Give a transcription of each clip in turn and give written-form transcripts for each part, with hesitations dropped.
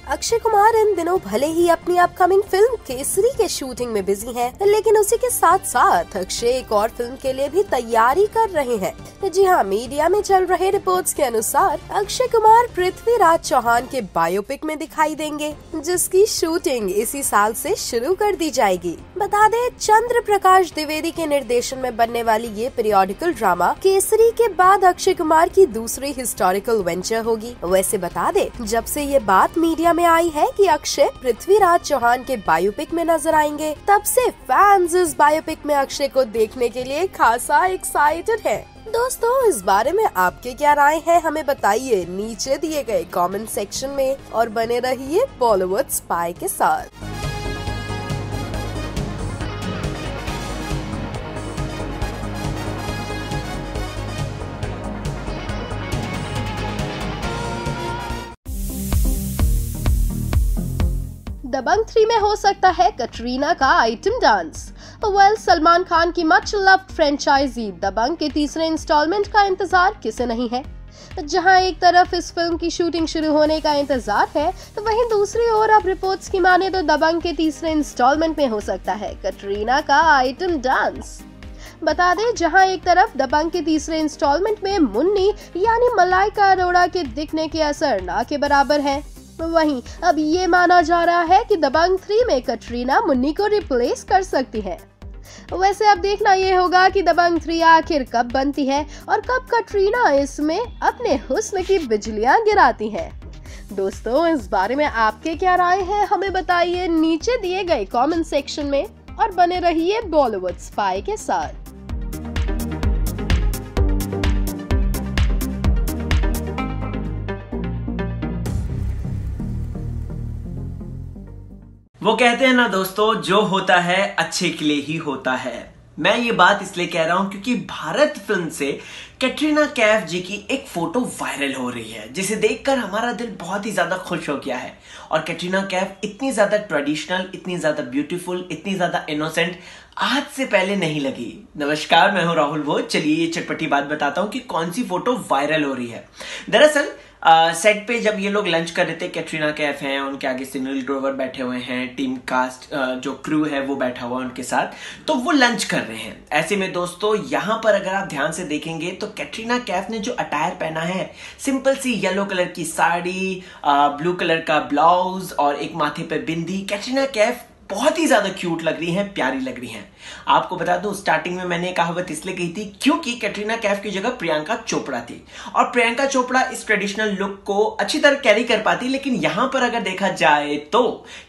अक्षय कुमार इन दिनों भले ही अपनी अपकमिंग फिल्म केसरी के शूटिंग में बिजी हैं, लेकिन उसी के साथ साथ अक्षय एक और फिल्म के लिए भी तैयारी कर रहे हैं। जी हाँ, मीडिया में चल रहे रिपोर्ट्स के अनुसार अक्षय कुमार पृथ्वीराज चौहान के बायोपिक में दिखाई देंगे, जिसकी शूटिंग इसी साल से शुरू कर दी जाएगी। बता दें, चंद्र प्रकाश द्विवेदी के निर्देशन में बनने वाली ये पीरियोडिकल ड्रामा केसरी के बाद अक्षय कुमार की दूसरी हिस्टोरिकल वेंचर होगी। वैसे बता दें, जब से ये बात मीडिया में आई है कि अक्षय पृथ्वीराज चौहान के बायोपिक में नजर आएंगे, तब से फैंस इस बायोपिक में अक्षय को देखने के लिए खासा एक्साइटेड है। दोस्तों, इस बारे में आपके क्या राय है, हमें बताइए नीचे दिए गए कमेंट सेक्शन में और बने रहिए बॉलीवुड स्पाई के साथ। दबंग 3 में हो सकता है कटरीना का आइटम डांस। सलमान खान की मच लव्ड फ्रेंचाइजी दबंग के तीसरे इंस्टॉलमेंट का इंतजार किसे नहीं है। जहां एक तरफ इस फिल्म की शूटिंग शुरू होने का इंतजार है, तो वहीं दूसरी ओर अब रिपोर्ट्स की माने तो दबंग के तीसरे इंस्टॉलमेंट में हो सकता है कटरीना का आइटम डांस। बता दें, जहां एक तरफ दबंग के तीसरे इंस्टॉलमेंट में मुन्नी यानी मलाइका अरोड़ा के दिखने के असर ना के बराबर है, वहीं अब ये माना जा रहा है कि दबंग 3 में कटरीना मुन्नी को रिप्लेस कर सकती है। वैसे अब देखना ये होगा कि दबंग 3 आखिर कब बनती है और कब कटरीना इसमें अपने हुस्न की बिजलियां गिराती हैं। दोस्तों, इस बारे में आपके क्या राय है, हमें बताइए नीचे दिए गए कमेंट सेक्शन में और बने रहिए बॉलीवुड स्पाई के साथ। वो कहते हैं ना दोस्तों, जो होता है अच्छे के लिए ही होता है। मैं ये बात इसलिए कह रहा हूं क्योंकि भारत फिल्म से कैटरीना कैफ जी की एक फोटो वायरल हो रही है, जिसे देखकर हमारा दिल बहुत ही ज्यादा खुश हो गया है। और कैटरीना कैफ इतनी ज्यादा ट्रेडिशनल, इतनी ज्यादा ब्यूटीफुल, इतनी ज्यादा इनोसेंट आज से पहले नहीं लगी। नमस्कार, मैं हूं राहुल भोज। चलिए ये चटपटी बात बताता हूं कि कौन सी फोटो वायरल हो रही है। दरअसल सेट पे जब ये लोग लंच कर रहे थे, कैटरीना कैफ हैं, उनके आगे सुनील ग्रोवर बैठे हुए हैं, टीम कास्ट जो क्रू है वो बैठा हुआ है उनके साथ, तो वो लंच कर रहे हैं। ऐसे में दोस्तों, यहां पर अगर आप ध्यान से देखेंगे तो कैटरीना कैफ ने जो अटायर पहना है, सिंपल सी येलो कलर की साड़ी, ब्लू कलर का ब्लाउज और एक माथे पे बिंदी। कैटरीना कैफ बहुत ही ज्यादा क्यूट लग रही हैं, प्यारी लग रही हैं। आपको बता दूं, स्टार्टिंग में मैंने कहावत इसलिए कही थी क्योंकि कैटरीना कैफ की जगह प्रियंका चोपड़ा थी और प्रियंका चोपड़ा इस ट्रेडिशनल लुक को अच्छी तरह कैरी कर पाती, लेकिन यहां पर अगर देखा जाए तो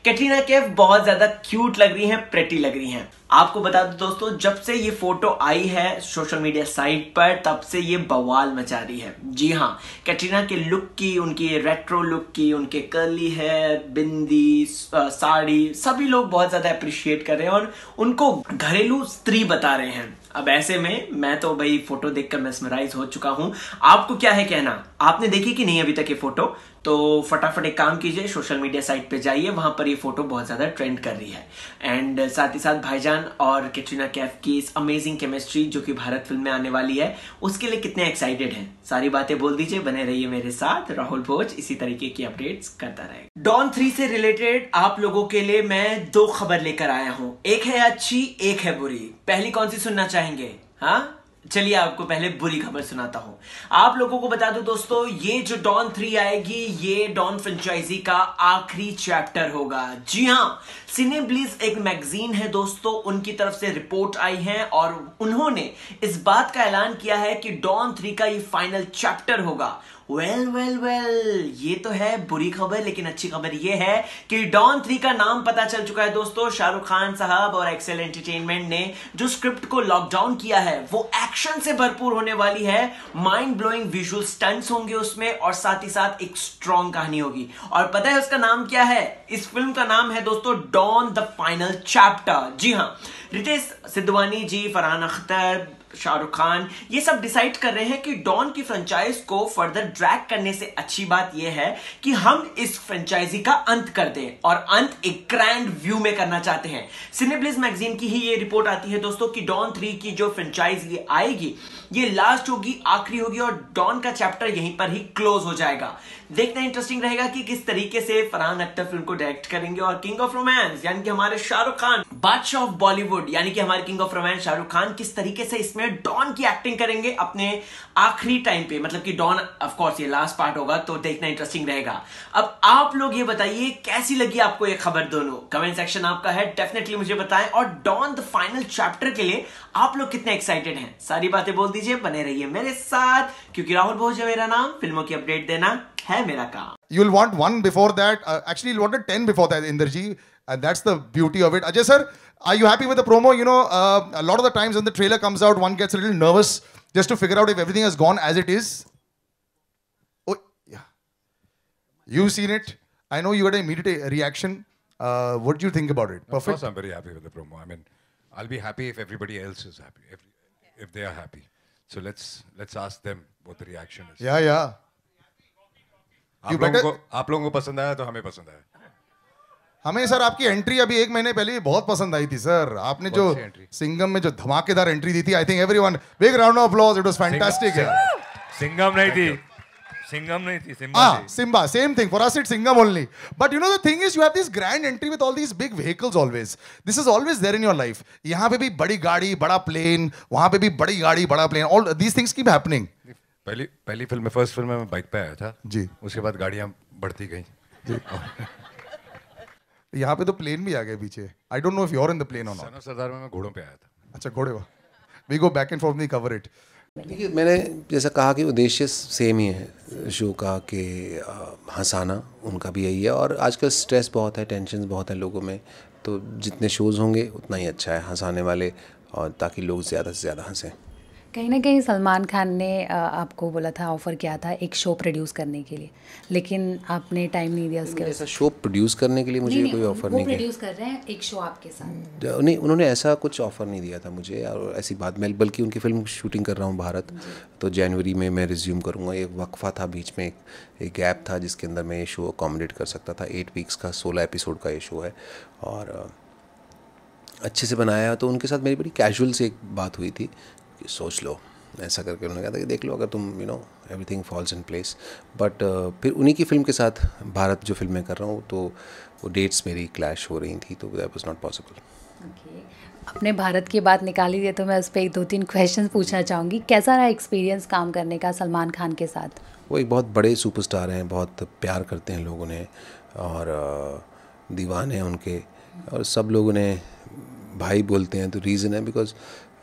कैटरीना कैफ बहुत ज्यादा क्यूट लग रही हैं, प्रेटी लग रही हैं। आपको बता दूं दोस्तों, जब से ये फोटो आई है सोशल मीडिया साइट पर, तब से ये बवाल मचा रही है। जी हाँ, कैटरीना के लुक की, उनकी रेट्रो लुक की, उनके कर्ली हेयर, बिंदी, साड़ी, सभी लोग बहुत ज्यादा अप्रिशिएट कर रहे हैं और उनको घरेलू स्त्री बता रहे हैं। अब ऐसे में मैं तो भाई फोटो देखकर मेस्मराइज हो चुका हूं। आपको क्या है कहना, आपने देखी कि नहीं अभी तक ये फोटो? तो फटाफट एक काम कीजिए, सोशल मीडिया साइट पे जाइए, वहां पर ये फोटो बहुत ज्यादा ट्रेंड कर रही है। एंड साथ ही साथ भाईजान और कैटरीना कैफ की इस अमेजिंग केमिस्ट्री जो कि भारत फिल्म में आने वाली है, उसके लिए कितने एक्साइटेड हैं, सारी बातें बोल दीजिए। बने रहिए मेरे साथ, राहुल भोज इसी तरीके की अपडेट्स करता रहेगा। डॉन 3 से रिलेटेड आप लोगों के लिए मैं 2 खबर लेकर आया हूं, एक है अच्छी, एक है बुरी। पहली कौन सी सुनना चाहेंगे? हाँ, चलिए आपको पहले बुरी खबर सुनाता हूं। आप लोगों को बता दूं दोस्तों, ये जो डॉन 3 आएगी, ये डॉन फ्रेंचाइजी का आखिरी चैप्टर होगा। जी हां, सिनेब्लिज एक मैगजीन है दोस्तों, उनकी तरफ से रिपोर्ट आई है और उन्होंने इस बात का ऐलान किया है कि डॉन 3 का ये फाइनल चैप्टर होगा। वेल, ये तो है बुरी खबर, लेकिन अच्छी खबर ये है कि डॉन 3 का नाम पता चल चुका है दोस्तों। शाहरुख खान साहब और एक्सेल एंटरटेनमेंट ने जो स्क्रिप्ट को लॉकडाउन किया है, वो एक्शन से भरपूर होने वाली है। माइंड ब्लोइंग विजुअल स्टंट्स होंगे उसमें और साथ ही साथ एक स्ट्रॉन्ग कहानी होगी। और पता है उसका नाम क्या है? इस फिल्म का नाम है दोस्तों डॉन द फाइनल चैप्टर। जी हां, रितेश सिद्धवानी जी, फरहान अख्तर, शाहरुख खान ये सब डिसाइड कर रहे हैं कि डॉन की फ्रेंचाइज को फर्दर ड्रैग करने से अच्छी बात यह है कि हम इस फ्रेंचाइजी का अंत कर दें, और अंत एक ग्रैंड व्यू में करना चाहते हैं। सिनेब्लिज मैगजीन की ही ये रिपोर्ट आती है दोस्तों कि डॉन 3 की जो फ्रेंचाइज आएगी ये लास्ट होगी, आखिरी होगी, और डॉन का चैप्टर यहीं पर ही क्लोज हो जाएगा। देखना इंटरेस्टिंग रहेगा कि किस तरीके से फरहान अख्तर फिल्म को डायरेक्ट करेंगे, और किंग ऑफ रोमांस यानी कि हमारे शाहरुख खान, बादशाह ऑफ बॉलीवुड यानी कि हमारे king of romance Shahrukh Khan किस तरीके से इसमें डॉन की एक्टिंग करेंगे अपने आखिरी टाइम पे, मतलब कि डॉन ऑफ कोर्स ये लास्ट पार्ट होगा, तो देखना इंटरेस्टिंग रहेगा। अब आप लोग ये बताइए कैसी लगी आपको ये खबर, दोनों कमेंट सेक्शन आपका है, डेफिनेटली मुझे बताएं। और डॉन द फाइनल चैप्टर के लिए आप लोग कितने एक्साइटेड हैं, सारी बातें बोल दीजिए, बने रहिए मेरे साथ, क्योंकि राहुल भोज है मेरा नाम, फिल्मों की अपडेट देना है मेरा काम। You'll want one before that. Actually, you'll want 10 before that, Inderji. And that's the beauty of it. Ajay sir, are you happy with the promo? You know, a lot of the times when the trailer comes out, one gets a little nervous just to figure out if everything has gone as it is. Oh, yeah. You've seen it. I know you had an immediate reaction. What do you think about it? Perfect. Of course, I'm very happy with the promo. I mean, I'll be happy if everybody else is happy, if they are happy. So let's ask them what the reaction is. Yeah, yeah. आप लोगों को पसंद आया तो हमें पसंद आया। हमें सर आपकी एंट्री अभी 1 महीने पहले बहुत पसंद आई थी सर। आपने जो सिंघम में जो धमाकेदार एंट्री दी थी, I think everyone big round of applause, it was fantastic. Singham नहीं थी, Simba, same thing. For us, it's Singham only. But you know, the thing is, you have this grand entry with all these big vehicles always. This is always there in your life. यहाँ पे भी बड़ी गाड़ी, बड़ा plane, वहाँ पे भी बड़ी गाड़ी, बड़ा plane. All these things keep happening. पहली फिल्म में, फर्स्ट फिल्म में मैं बाइक पे आया था जी, उसके बाद गाड़ियाँ बढ़ती गई जी। यहाँ पे तो प्लेन भी आ गए पीछे। I don't know if you're in the plane or not. Son of Sardaar में मैं घोड़ों पे आया था। अच्छा, घोड़े वाह। We go back and forth, we cover it. देखिए, मैंने जैसा कहा कि उद्देश्य सेम ही है शो का, कि हंसाना उनका भी यही है। और आजकल स्ट्रेस बहुत है, टेंशन बहुत है लोगों में, तो जितने शोज़ होंगे उतना ही अच्छा है हंसाने वाले, और ताकि लोग ज़्यादा से ज़्यादा हंसें। कहीं ना कहीं सलमान खान ने आपको बोला था, ऑफ़र किया था एक शो प्रोड्यूस करने के लिए, लेकिन आपने टाइम नहीं दिया उसके। ऐसा शो प्रोड्यूस करने के लिए मुझे कोई ऑफ़र नहीं, प्रोड्यूस कर रहे हैं एक शो आपके साथ। नहीं, उन्होंने ऐसा कुछ ऑफ़र नहीं दिया था मुझे, और ऐसी बात मैं, बल्कि उनकी फ़िल्म शूटिंग कर रहा हूँ भारत, तो जनवरी में मैं रिज्यूम करूँगा। एक वक्फा था बीच में, एक गैप था जिसके अंदर मैं ये शो अकोमोडेट कर सकता था। 8 वीक्स का 16 एपिसोड का ये शो है, और अच्छे से बनाया। तो उनके साथ मेरी बड़ी कैजुअल से एक बात हुई थी कि सोच लो, ऐसा करके उन्होंने कहा था कि देख लो, अगर तुम everything falls in place. But फिर उन्हीं की फ़िल्म के साथ भारत जो फिल्म मैं कर रहा हूँ, तो वो डेट्स मेरी क्लैश हो रही थी, तो दैट वाज नॉट पॉसिबल। अपने भारत की बात निकाली है तो मैं उस पर 2-3 क्वेश्चन पूछना चाहूँगी। कैसा रहा एक्सपीरियंस काम करने का सलमान खान के साथ? वो एक बहुत बड़े सुपरस्टार हैं, बहुत प्यार करते हैं लोग उन्हें, और दीवाने हैं उनके, और सब लोग उन्हें भाई बोलते हैं। तो रीज़न है because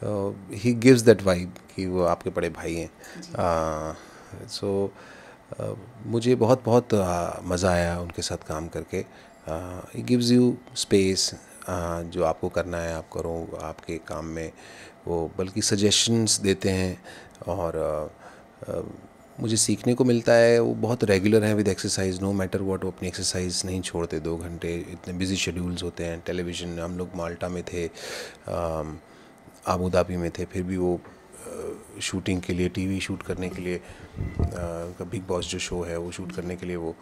he gives that vibe कि वो आपके बड़े भाई हैं। सो मुझे बहुत मज़ा आया उनके साथ काम करके। ही गिव्स यू स्पेस, जो आपको करना है आप करो आपके काम में, वो बल्कि सजेशंस देते हैं, और मुझे सीखने को मिलता है। वो बहुत रेगुलर हैं with exercise, no matter what, वो अपनी एक्सरसाइज नहीं छोड़ते 2 घंटे। इतने बिजी शेड्यूल्स होते हैं। टेलीविज़न, हम लोग माल्टा में थे, आबू धाबी में थे, फिर भी वो शूटिंग के लिए, टीवी शूट करने के लिए, बिग बॉस जो शो है वो शूट करने के लिए वो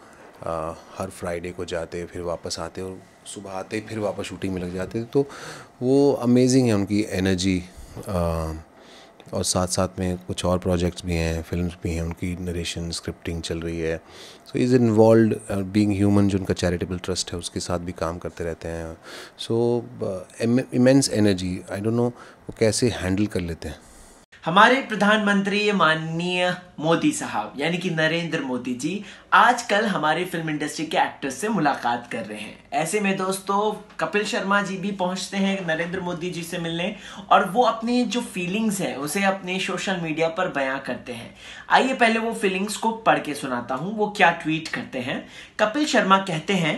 हर फ्राइडे को जाते, फिर वापस आते, और सुबह आते फिर वापस शूटिंग में लग जाते। तो वो अमेजिंग है उनकी एनर्जी। और साथ साथ में कुछ और प्रोजेक्ट्स भी हैं, फिल्म्स भी हैं, उनकी नरेशन स्क्रिप्टिंग चल रही है। So is involved, being human, जो उनका चैरिटेबल ट्रस्ट है उसके साथ भी काम करते रहते हैं। So immense energy, I don't know वो कैसे हैंडल कर लेते हैं। हमारे प्रधानमंत्री माननीय मोदी साहब यानी कि नरेंद्र मोदी जी आजकल हमारे फिल्म इंडस्ट्री के एक्टर्स से मुलाकात कर रहे हैं। ऐसे में दोस्तों कपिल शर्मा जी भी पहुंचते हैं नरेंद्र मोदी जी से मिलने, और वो अपनी जो फीलिंग्स हैं उसे अपने सोशल मीडिया पर बयां करते हैं। आइए पहले वो फीलिंग्स को पढ़ के सुनाता हूं, वो क्या ट्वीट करते हैं। कपिल शर्मा कहते हैं,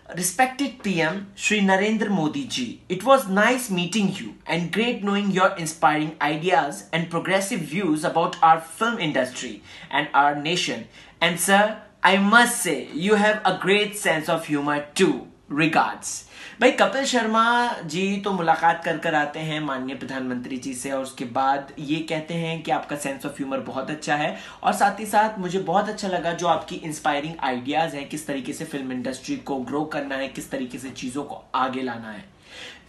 Respected PM Shri Narendra Modi ji, it was nice meeting you and great knowing your inspiring ideas and progressive views about our film industry and our nation. And sir, I must say you have a great sense of humor too. Regards. भाई कपिल शर्मा जी तो मुलाकात कर आते हैं माननीय प्रधानमंत्री जी से, और उसके बाद ये कहते हैं कि आपका सेंस ऑफ ह्यूमर बहुत अच्छा है, और साथ ही साथ मुझे बहुत अच्छा लगा जो आपकी इंस्पायरिंग आइडियाज हैं, किस तरीके से फिल्म इंडस्ट्री को ग्रो करना है, किस तरीके से चीजों को आगे लाना है।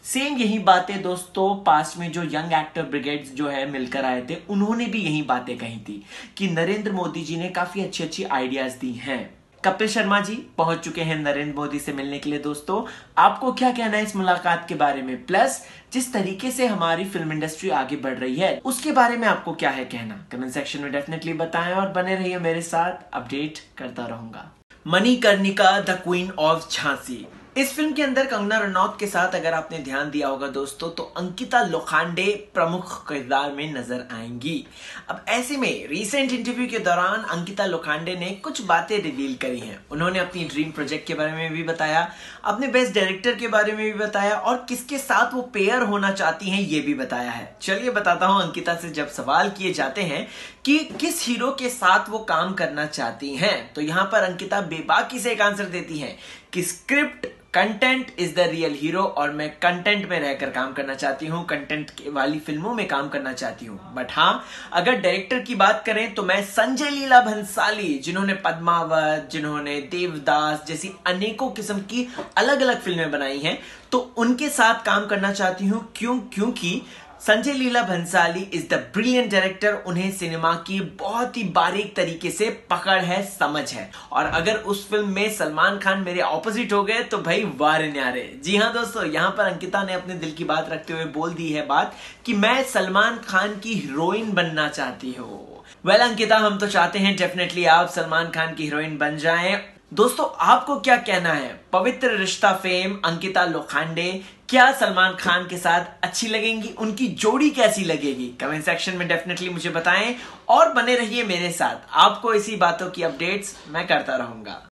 सेम यही बातें दोस्तों पास्ट में जो यंग एक्टर ब्रिगेड्स जो है मिलकर आए थे, उन्होंने भी यही बातें कही थी कि नरेंद्र मोदी जी ने काफी अच्छी अच्छी आइडियाज दी हैं। कपिल शर्मा जी पहुंच चुके हैं नरेंद्र मोदी से मिलने के लिए। दोस्तों आपको क्या कहना है इस मुलाकात के बारे में, प्लस जिस तरीके से हमारी फिल्म इंडस्ट्री आगे बढ़ रही है उसके बारे में आपको क्या है कहना, कमेंट सेक्शन में डेफिनेटली बताएं और बने रहिए मेरे साथ, अपडेट करता रहूंगा। Manikarnika the queen of Jhansi, इस फिल्म के अंदर कंगना रनौत के साथ अगर आपने ध्यान दिया होगा दोस्तों तो अंकिता लोखंडे प्रमुख किरदार में नजर आएंगी। अब ऐसे में रीसेंट इंटरव्यू के दौरान अंकिता लोखंडे ने कुछ बातें रिवील करी हैं। उन्होंने अपनी ड्रीम प्रोजेक्ट के बारे में भी बताया, अपने बेस्ट डायरेक्टर के बारे में भी बताया, और किसके साथ वो पेयर होना चाहती हैं ये भी बताया है। चलिए बताता हूं, अंकिता से जब सवाल किए जाते हैं कि किस हीरो के साथ वो काम करना चाहती हैं, तो यहां पर अंकिता बेबाकी से एक आंसर देती हैं कि script content is the real hero, और मैं कंटेंट में रहकर काम करना चाहती हूँ, कंटेंट वाली फिल्मों में काम करना चाहती हूँ। बट हाँ, अगर डायरेक्टर की बात करें तो मैं संजय लीला भंसाली, जिन्होंने पद्मावत, जिन्होंने देवदास जैसी अनेकों किस्म की अलग अलग फिल्में बनाई हैं, तो उनके साथ काम करना चाहती हूँ। क्योंकि Sanjay Leela Bhansali is the brilliant director, उन्हें सिनेमा की बहुत ही बारीक तरीके से पकड़ है, समझ है। और अगर उस फिल्म में सलमान खान मेरे ऑपोजिट हो गए तो भाई वारे न्यारे। जी हाँ दोस्तों, यहाँ पर अंकिता ने अपने दिल की बात रखते हुए बोल दी है बात कि मैं सलमान खान की हीरोइन बनना चाहती हूँ। वेल अंकिता, हम तो चाहते हैं डेफिनेटली आप सलमान खान की हीरोइन बन जाएं। दोस्तों आपको क्या कहना है, पवित्र रिश्ता फेम अंकिता लोखंडे क्या सलमान खान के साथ अच्छी लगेंगी, उनकी जोड़ी कैसी लगेगी? कमेंट सेक्शन में डेफिनेटली मुझे बताएं और बने रहिए मेरे साथ, आपको इसी बातों की अपडेट्स मैं करता रहूंगा।